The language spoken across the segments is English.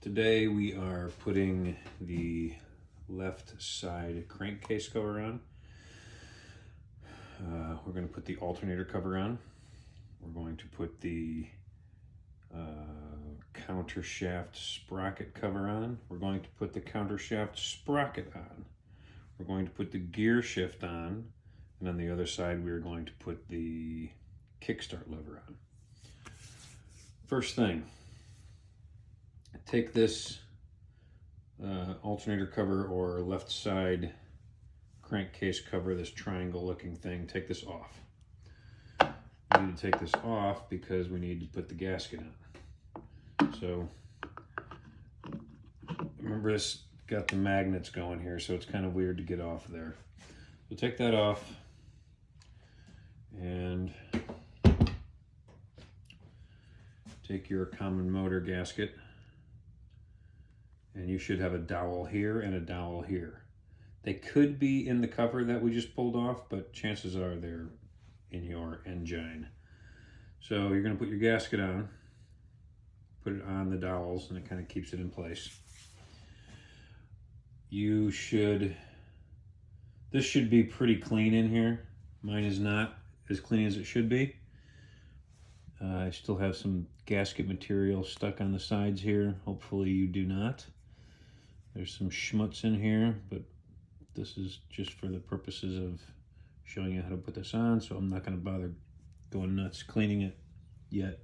Today we are putting the left side crankcase cover on. We're going to put the alternator cover on. We're going to put the countershaft sprocket cover on. We're going to put the countershaft sprocket on. We're going to put the gear shift on. And on the other side, we're going to put the kickstart lever on. First thing, take this alternator cover or left side crankcase cover, this triangle looking thing, take this off. We need to take this off because we need to put the gasket on. So remember, this got the magnets going here, so it's kind of weird to get off there. So take that off and take your common motor gasket, and you should have a dowel here and a dowel here. They could be in the cover that we just pulled off, but chances are they're in your engine. So you're going to put your gasket on, put it on the dowels, and it kind of keeps it in place. This should be pretty clean in here. Mine is not as clean as it should be. I still have some gasket material stuck on the sides here. Hopefully you do not. There's some schmutz in here, but this is just for the purposes of showing you how to put this on, so I'm not going to bother going nuts cleaning it yet.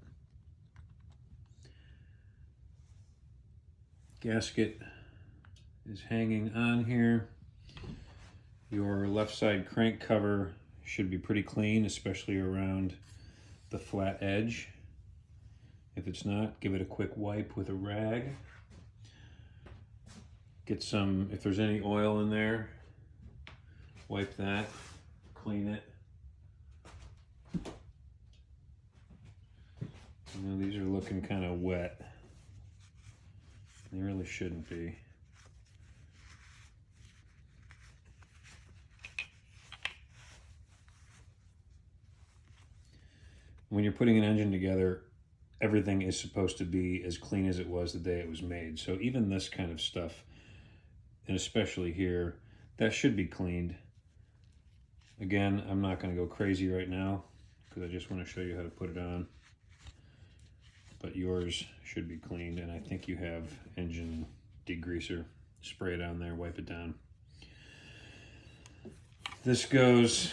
Gasket is hanging on here. Your left side crank cover should be pretty clean, especially around the flat edge. If it's not, give it a quick wipe with a rag. Get some, if there's any oil in there, wipe that, clean it. You know, these are looking kind of wet. They really shouldn't be. When you're putting an engine together, everything is supposed to be as clean as it was the day it was made. So even this kind of stuff, and especially here, that should be cleaned. Again, I'm not going to go crazy right now because I just want to show you how to put it on. But yours should be cleaned, and I think you have engine degreaser. Spray it on there, wipe it down. This goes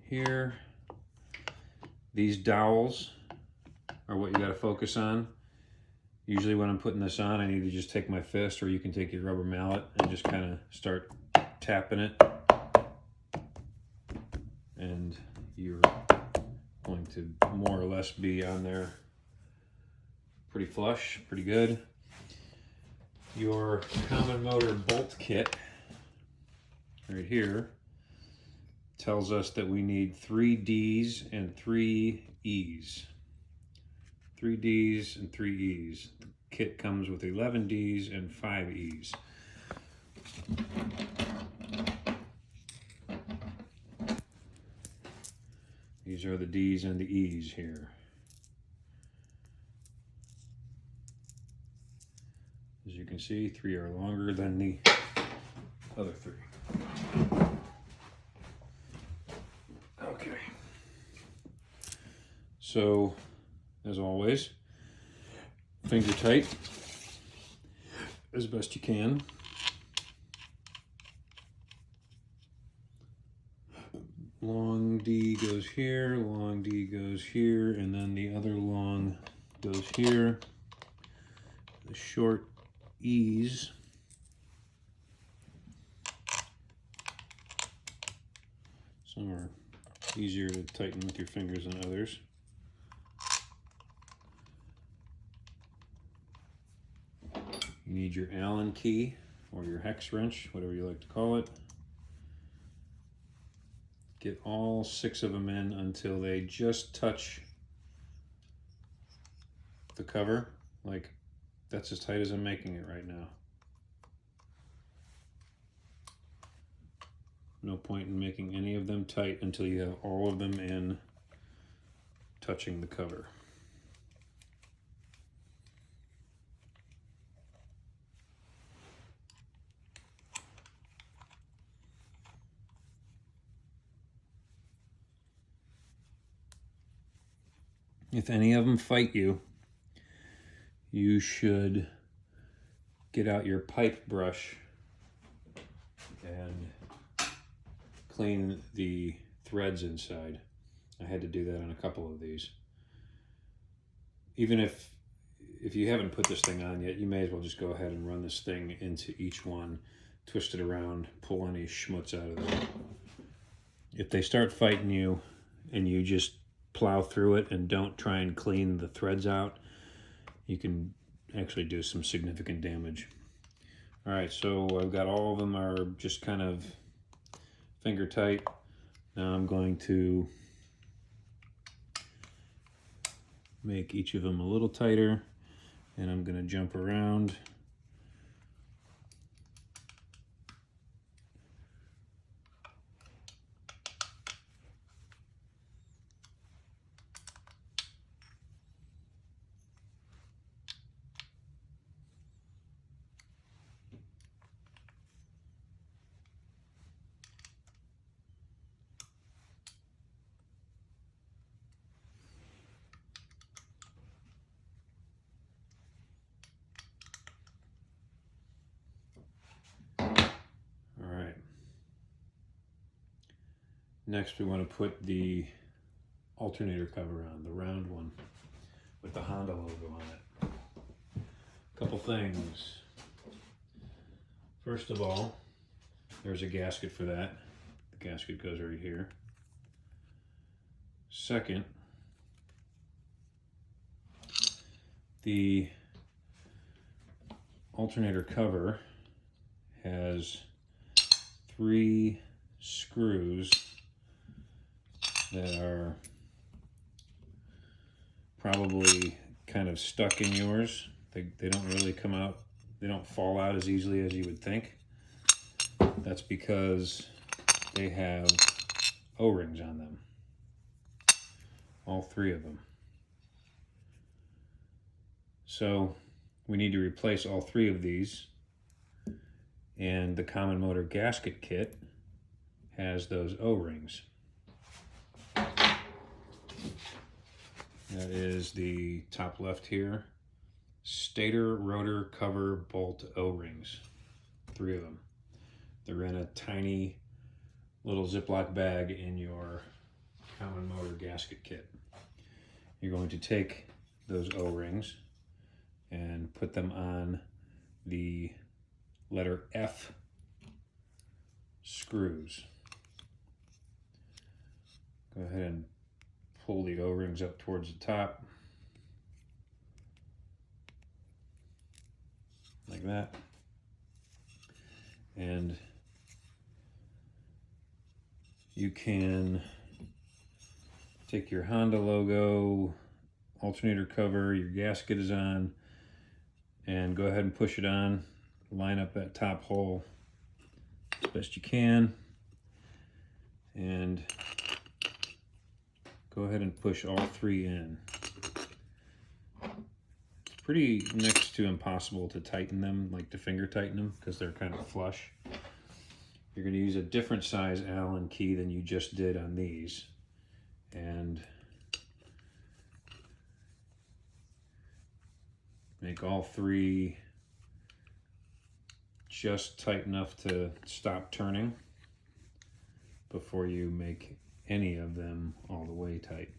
here. These dowels are what you got to focus on. Usually when I'm putting this on, I need to just take my fist, or you can take your rubber mallet and just kind of start tapping it. And you're going to more or less be on there pretty flush, pretty good. Your common motor bolt kit right here tells us that we need 3 Ds and 3 Es. 3 Ds and 3 Es. The kit comes with 11 Ds and 5 Es. These are the Ds and the Es here. As you can see, 3 are longer than the other 3. Okay. So, as always, finger tight as best you can. Long D goes here, long D goes here, and then the other long goes here. The short E's some are easier to tighten with your fingers than others. You need your Allen key or your hex wrench, whatever you like to call it. Get all 6 of them in until they just touch the cover. Like, that's as tight as I'm making it right now. No point in making any of them tight until you have all of them in touching the cover. if any of them fight you, you should get out your pipe brush and clean the threads inside. I had to do that on a couple of these. Even if you haven't put this thing on yet, you may as well just go ahead and run this thing into each one, twist it around, pull any schmutz out of there. If they start fighting you and you just plow through it and don't try and clean the threads out, you can actually do some significant damage. All right, so I've got all of them are just kind of finger tight. Now I'm going to make each of them a little tighter, and I'm going to jump around. Next, we want to put the alternator cover on, the round one with the Honda logo on it. A couple things. First of all, there's a gasket for that. The gasket goes right here. Second, the alternator cover has 3 screws that are probably kind of stuck in yours. They don't really come out, they don't fall out as easily as you would think. That's because they have O-rings on them. All 3 of them. So we need to replace all 3 of these, and the common motor gasket kit has those O-rings. That is the top left here. Stator rotor cover bolt O-rings. 3 of them. They're in a tiny little Ziploc bag in your common motor gasket kit. You're going to take those O-rings and put them on the letter F screws. Go ahead and pull the O-rings up towards the top, like that. And you can take your Honda logo, alternator cover, your gasket is on, and go ahead and push it on. Line up that top hole as best you can, and go ahead and push all 3 in. It's pretty next to impossible to tighten them, like to finger tighten them, because they're kind of flush. You're going to use a different size Allen key than you just did on these, and make all 3 just tight enough to stop turning before you make any of them all the way tight.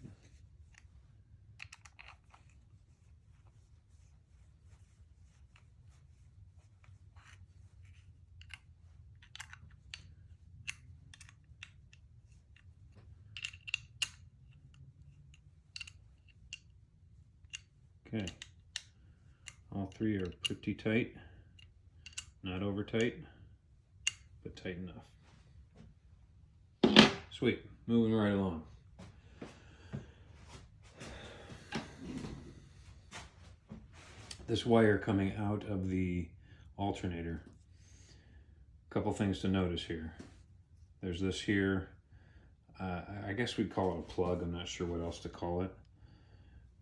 Okay, all 3 are pretty tight, not over tight, but tight enough. Sweet, moving right along. This wire coming out of the alternator, a couple things to notice here. There's this here, I guess we'd call it a plug, I'm not sure what else to call it.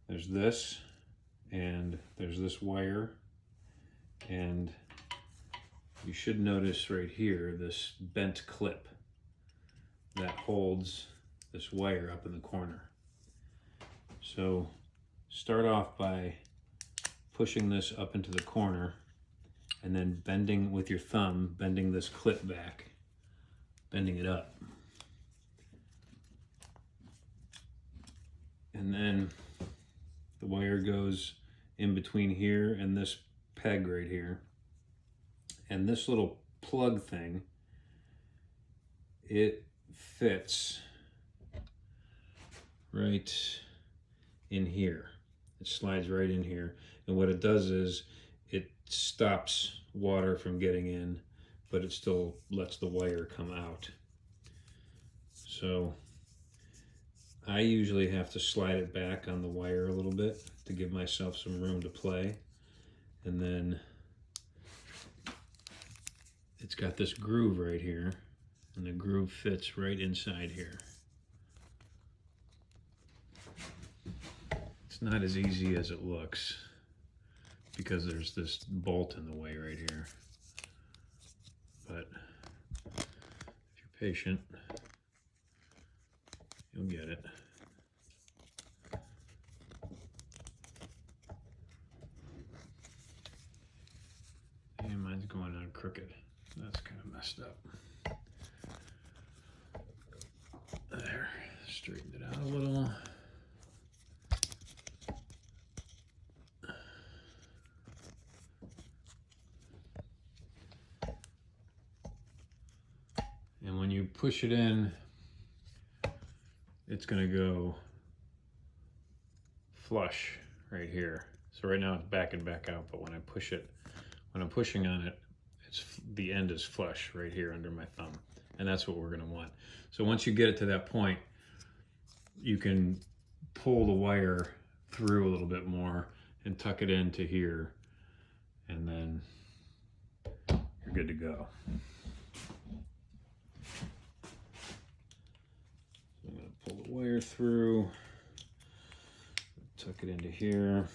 There's this, and there's this wire, and you should notice right here this bent clip that holds this wire up in the corner. So start off by pushing this up into the corner and then bending with your thumb, bending this clip back, bending it up. And then the wire goes in between here and this peg right here. And this little plug thing, it fits right in here. It slides right in here. And what it does is it stops water from getting in, but it still lets the wire come out. So I usually have to slide it back on the wire a little bit to give myself some room to play. And then it's got this groove right here, and the groove fits right inside here. It's not as easy as it looks because there's this bolt in the way right here. But if you're patient, you'll get it. And mine's going on crooked. That's kind of messed up. There, straightened it out a little. And when you push it in, it's going to go flush right here. So right now it's back and back out, but when I push it, when I'm pushing on it, the end is flush right here under my thumb, and that's what we're going to want. So once you get it to that point, you can pull the wire through a little bit more and tuck it into here, and then you're good to go. So I'm going to pull the wire through, tuck it into here,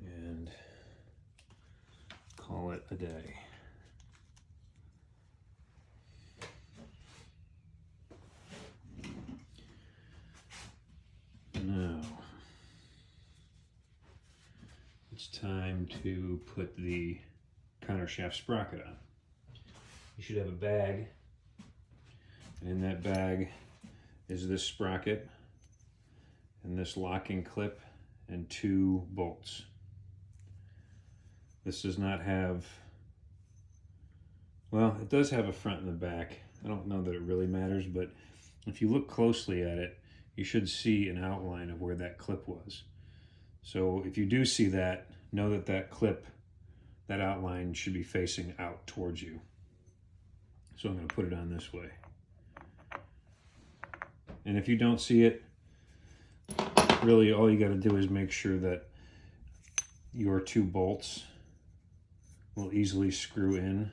and call it a day. Now, it's time to put the countershaft sprocket on. You should have a bag, and in that bag is this sprocket and this locking clip and 2 bolts. This does not have, well, it does have a front and a back. I don't know that it really matters, but if you look closely at it, you should see an outline of where that clip was. So if you do see that, know that that clip, that outline should be facing out towards you. So I'm going to put it on this way. And if you don't see it, really all you got to do is make sure that your 2 bolts will easily screw in.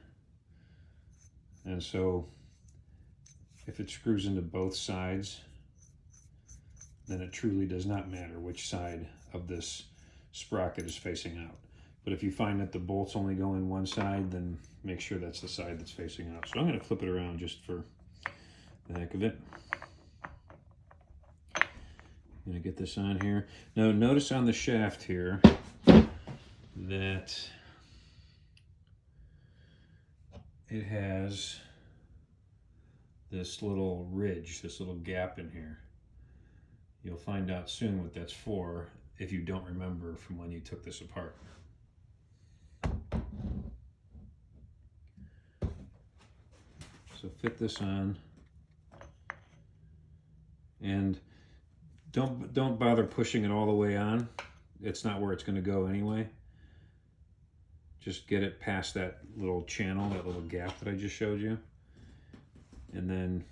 And so if it screws into both sides, then it truly does not matter which side of this sprocket is facing out. But if you find that the bolts only go in one side, then make sure that's the side that's facing out. So I'm going to flip it around just for the heck of it. I'm going to get this on here. Now notice on the shaft here that it has this little ridge, this little gap in here. You'll find out soon what that's for if you don't remember from when you took this apart. So fit this on, and don't bother pushing it all the way on. It's not where it's going to go anyway. Just get it past that little channel, that little gap that I just showed you, and then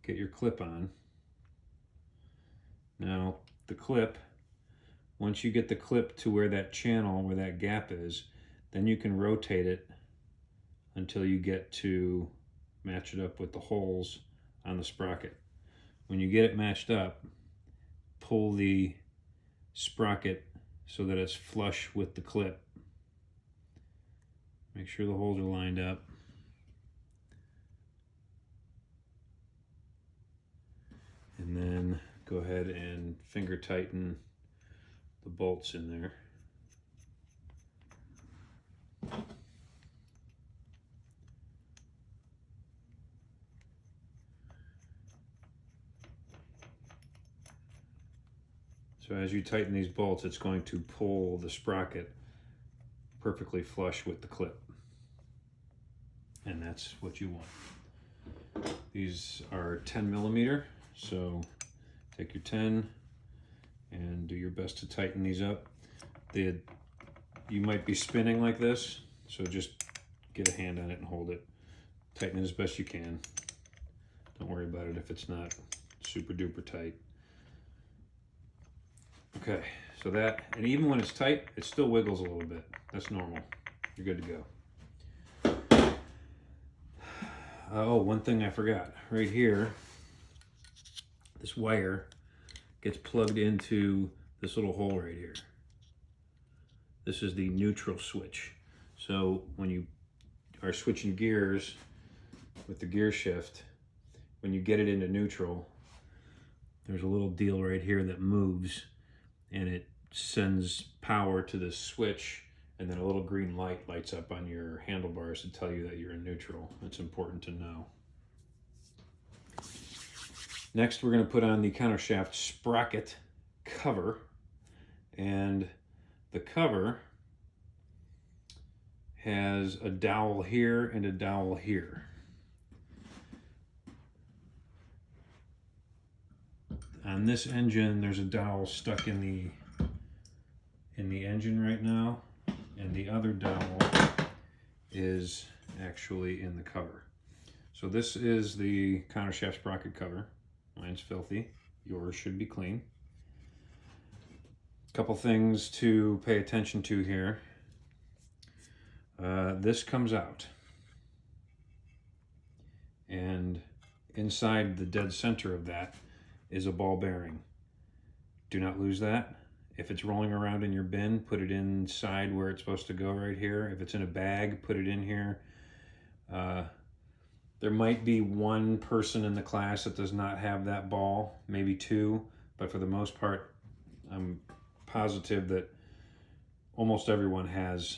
get your clip on. Now the clip, once you get the clip to where that channel, where that gap is, then you can rotate it until you get to match it up with the holes on the sprocket. When you get it matched up, pull the sprocket so that it's flush with the clip. Make sure the holes are lined up. And then go ahead and finger tighten the bolts in there. So as you tighten these bolts, it's going to pull the sprocket perfectly flush with the clip. And that's what you want. These are 10 millimeter, so take your 10 and do your best to tighten these up. You might be spinning like this, so just get a hand on it and hold it. Tighten it as best you can. Don't worry about it if it's not super duper tight. Okay, so that, and even when it's tight, it still wiggles a little bit. That's normal. You're good to go. Oh, one thing I forgot. Right here, this wire gets plugged into this little hole right here. This is the neutral switch. So when you are switching gears with the gear shift, when you get it into neutral, there's a little deal right here that moves, and it sends power to this switch, and then a little green light lights up on your handlebars to tell you that you're in neutral. It's important to know. Next, we're going to put on the countershaft sprocket cover, and the cover has a dowel here and a dowel here. On this engine, there's a dowel stuck in the engine right now, and the other dowel is actually in the cover. So this is the countershaft sprocket cover. Mine's filthy. Yours should be clean. Couple things to pay attention to here. This comes out, and inside the dead center of that is a ball bearing. Do not lose that. If it's rolling around in your bin, put it inside where it's supposed to go right here. If it's in a bag, put it in here. There might be one person in the class that does not have that ball, maybe two, but for the most part, I'm positive that almost everyone has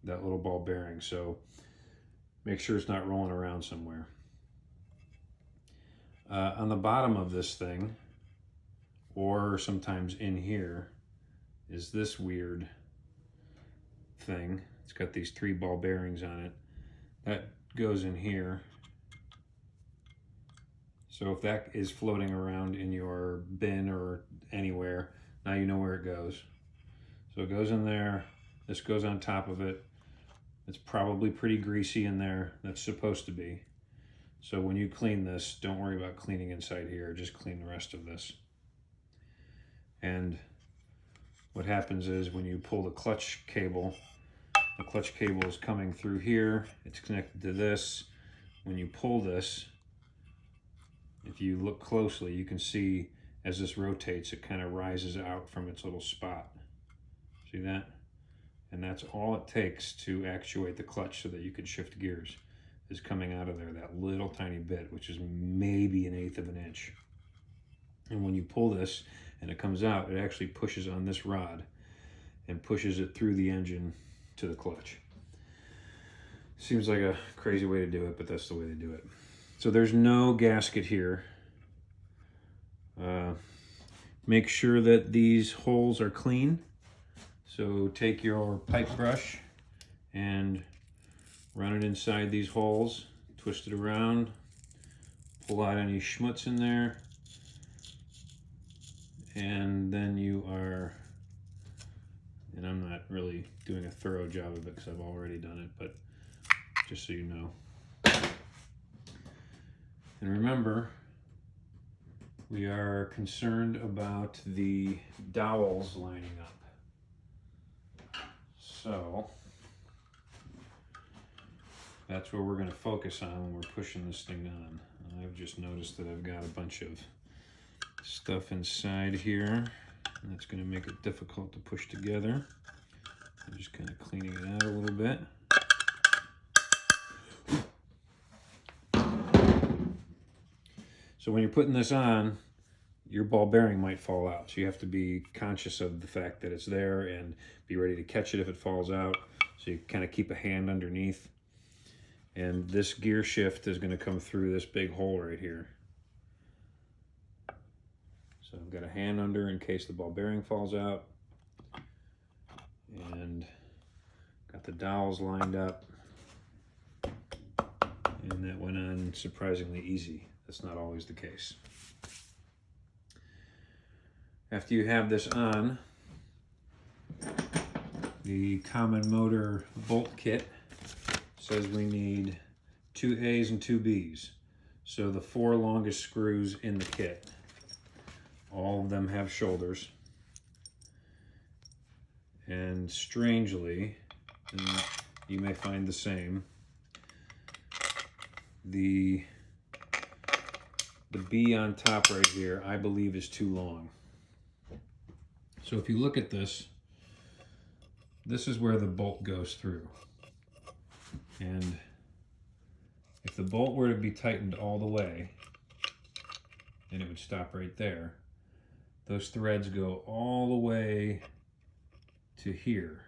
that little ball bearing. So make sure it's not rolling around somewhere. On the bottom of this thing, or sometimes in here, is this weird thing. It's got these 3 ball bearings on it. That goes in here. So if that is floating around in your bin or anywhere, now you know where it goes. So it goes in there. This goes on top of it. It's probably pretty greasy in there. That's supposed to be. So when you clean this, don't worry about cleaning inside here. Just clean the rest of this. And what happens is when you pull the clutch cable is coming through here. It's connected to this. When you pull this, if you look closely, you can see as this rotates, it kind of rises out from its little spot. See that? And that's all it takes to actuate the clutch so that you can shift gears, is coming out of there, that little tiny bit, which is maybe 1/8 of an inch. And when you pull this and it comes out, it actually pushes on this rod and pushes it through the engine to the clutch. Seems like a crazy way to do it, but that's the way they do it. So there's no gasket here. Make sure that these holes are clean. So take your pipe brush and run it inside these holes, twist it around, pull out any schmutz in there, and then you are, and I'm not really doing a thorough job of it because I've already done it, but just so you know. And remember, we are concerned about the dowels lining up. So that's where we're going to focus on when we're pushing this thing on. I've just noticed that I've got a bunch of stuff inside here, and that's going to make it difficult to push together. I'm just kind of cleaning it out a little bit. So when you're putting this on, your ball bearing might fall out. So you have to be conscious of the fact that it's there and be ready to catch it if it falls out. So you kind of keep a hand underneath. And this gear shift is going to come through this big hole right here. So I've got a hand under in case the ball bearing falls out. And got the dowels lined up. And that went on surprisingly easy. That's not always the case. After you have this on, the common motor bolt kit says we need 2 A's and 2 B's. So the 4 longest screws in the kit. All of them have shoulders. And strangely, and you may find the same, the B on top right here, I believe, is too long. So if you look at this, this is where the bolt goes through. And if the bolt were to be tightened all the way, and it would stop right there, those threads go all the way to here.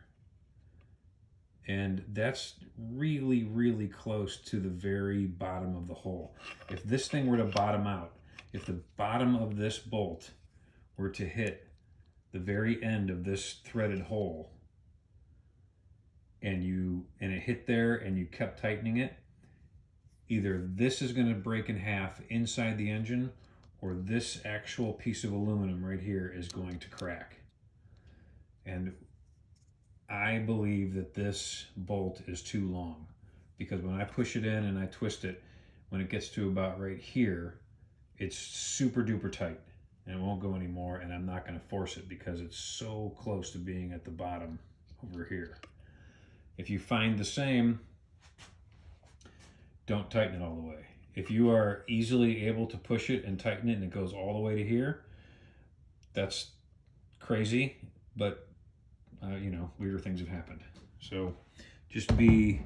And that's really, really close to the very bottom of the hole. If this thing were to bottom out, if the bottom of this bolt were to hit the very end of this threaded hole, and it hit there and you kept tightening it, either this is going to break in half inside the engine, or this actual piece of aluminum right here is going to crack. And I believe that this bolt is too long, because when I push it in and I twist it, when it gets to about right here, it's super duper tight and it won't go anymore, and I'm not going to force it because it's so close to being at the bottom over here. If you find the same, don't tighten it all the way. If you are easily able to push it and tighten it and it goes all the way to here, that's crazy, but you know, weirder things have happened. So just be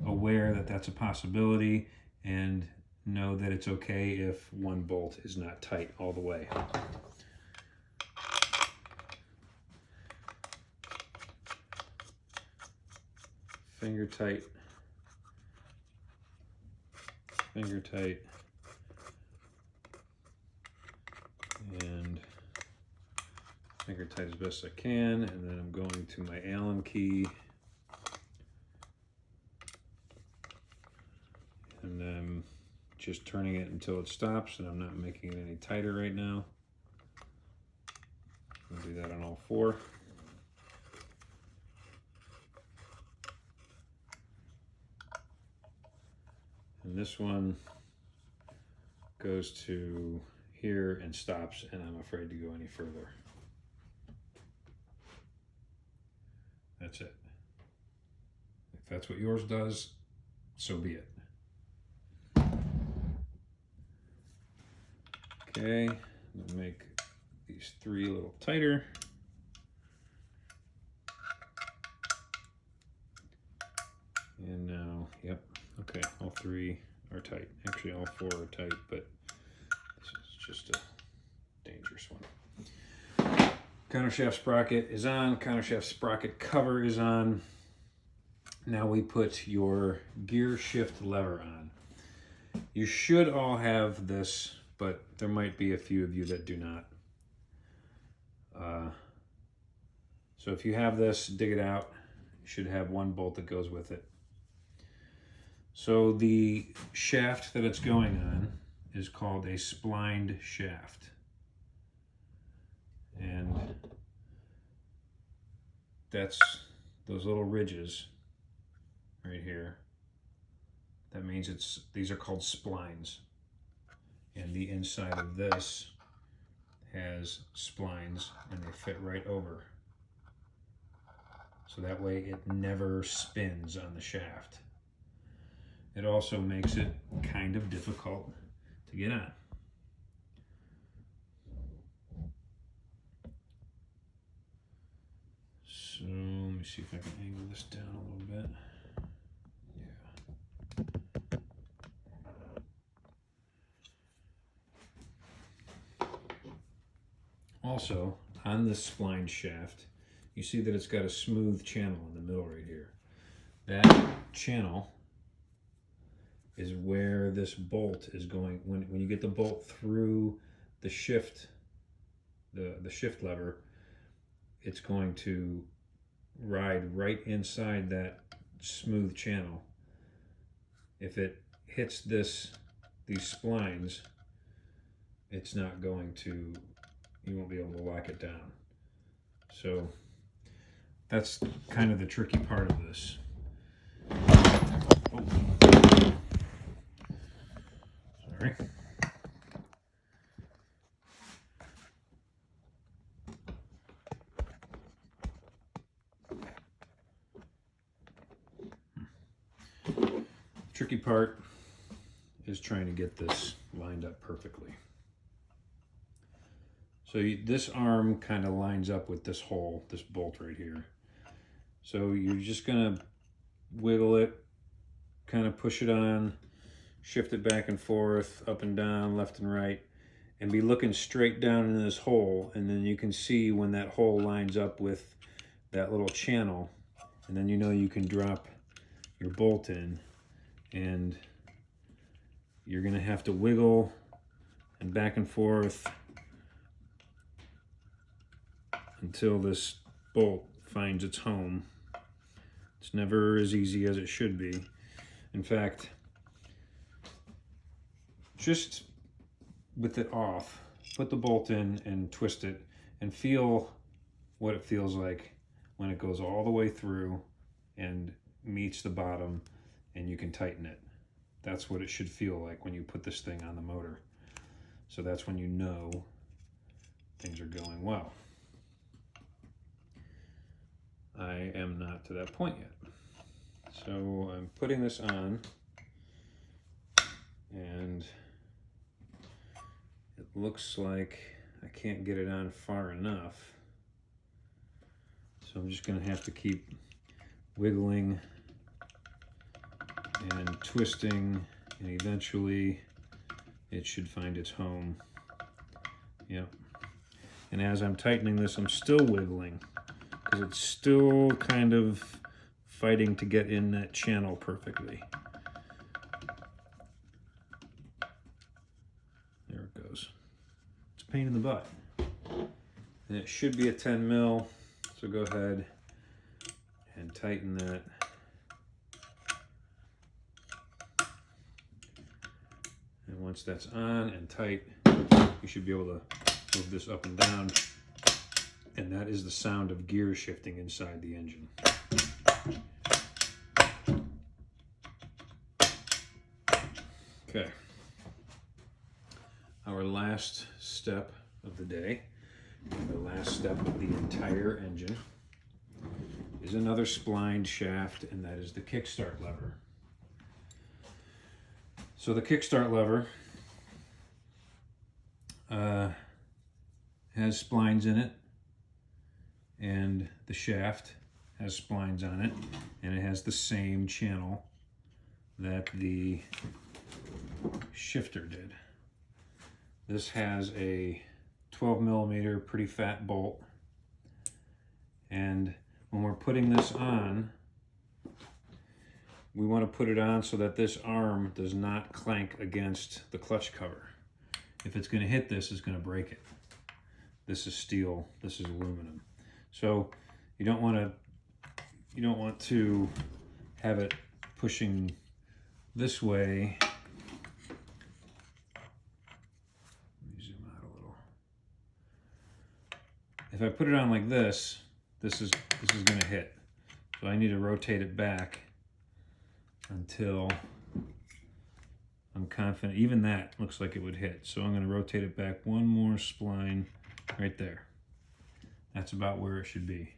aware that that's a possibility, and know that it's okay if one bolt is not tight all the way. Finger tight, finger tight, and finger tight as best I can, and then I'm going to my Allen key, and I'm just turning it until it stops, and I'm not making it any tighter right now. I'll do that on all 4. And this one goes to here and stops, and I'm afraid to go any further. That's it. If that's what yours does, so be it. Okay, I'm gonna make these 3 a little tighter. And now, yep, okay, all 3 are tight. Actually, all 4 are tight, but this is just a dangerous one. Countershaft sprocket is on, countershaft sprocket cover is on. Now we put your gear shift lever on. You should all have this, but there might be a few of you that do not. So if you have this, dig it out. You should have 1 bolt that goes with it. So the shaft that it's going on is called a splined shaft. And that's those little ridges right here. That means these are called splines. And the inside of this has splines, and they fit right over. So that way it never spins on the shaft. It also makes it kind of difficult to get on. So let me see if I can angle this down a little bit. Also, on this spline shaft, you see that it's got a smooth channel in the middle right here. That channel is where this bolt is going. When you get the bolt through the shift, the shift lever, it's going to ride right inside that smooth channel. If it hits these splines, it's not going to, you won't be able to lock it down. So that's kind of the tricky part of this. Oh. Sorry. Tricky part is trying to get this lined up perfectly. So this arm kind of lines up with this hole, this bolt right here. So you're just gonna wiggle it, kind of push it on, shift it back and forth, up and down, left and right, and be looking straight down into this hole, and then you can see when that hole lines up with that little channel, and then you know you can drop your bolt in, and you're gonna have to wiggle and back and forth until this bolt finds its home. It's never as easy as it should be. In fact, just with it off, put the bolt in and twist it and feel what it feels like when it goes all the way through and meets the bottom and you can tighten it. That's what it should feel like when you put this thing on the motor. So that's when you know things are going well. I am not to that point yet. So I'm putting this on, and it looks like I can't get it on far enough. So I'm just gonna have to keep wiggling and twisting, and eventually it should find its home. Yep. And as I'm tightening this, I'm still wiggling because it's still kind of fighting to get in that channel perfectly. There it goes. It's a pain in the butt. And it should be a 10 mil, so go ahead and tighten that. And once that's on and tight, you should be able to move this up and down. And that is the sound of gears shifting inside the engine. Okay. Our last step of the day, the last step of the entire engine, is another splined shaft, and that is the kickstart lever. So the kickstart lever has splines in it, and the shaft has splines on it, and it has the same channel that the shifter did. This has a 12 millimeter pretty fat bolt, and when we're putting this on, we want to put it on so that this arm does not clank against the clutch cover. If it's going to hit this, it's going to break it. This is steel, this is aluminum. So you don't want to have it pushing this way. Let me zoom out a little. If I put it on like this, this is going to hit. So I need to rotate it back until I'm confident. Even that looks like it would hit. So I'm going to rotate it back one more spline right there. That's about where it should be.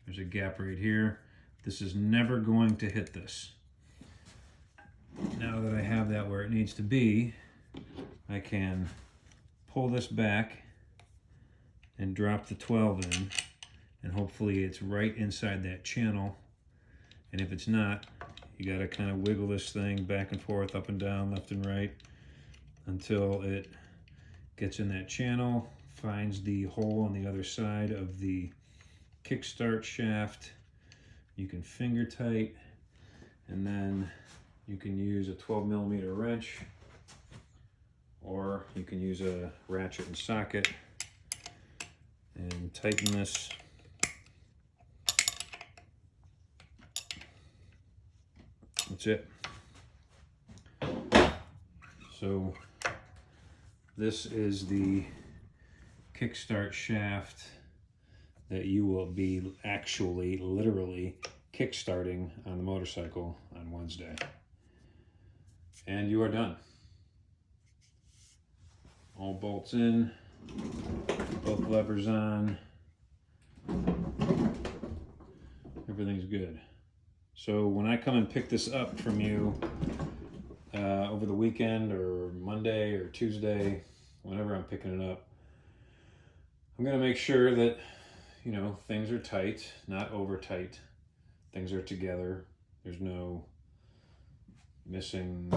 There's a gap right here. This is never going to hit this. Now that I have that where it needs to be, I can pull this back and drop the 12 in, and hopefully it's right inside that channel. And if it's not, you got to kind of wiggle this thing back and forth, up and down, left and right, until it gets in that channel, finds the hole on the other side of the kickstart shaft. You can finger tight, and then you can use a 12mm wrench, or you can use a ratchet and socket and tighten this. That's it. So this is the kickstart shaft that you will be actually literally kickstarting on the motorcycle on Wednesday. And you are done. All bolts in, both levers on, everything's good. So when I come and pick this up from you over the weekend or Monday or Tuesday, whenever I'm picking it up, I'm going to make sure that, you know, things are tight, not over tight. Things are together. There's no missing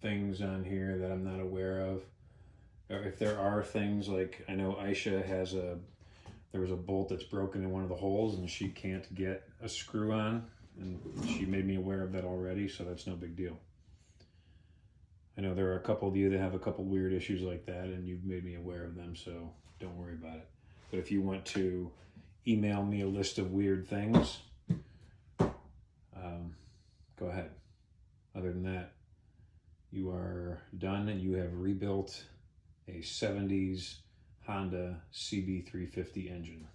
things on here that I'm not aware of. If there are things, like I know Aisha has there was a bolt that's broken in one of the holes and she can't get a screw on, and she made me aware of that already, so that's no big deal. I know there are a couple of you that have a couple weird issues like that, and you've made me aware of them, so don't worry about it. But if you want to email me a list of weird things, go ahead. Other than that, you are done, and you have rebuilt a 70s Honda CB350 engine.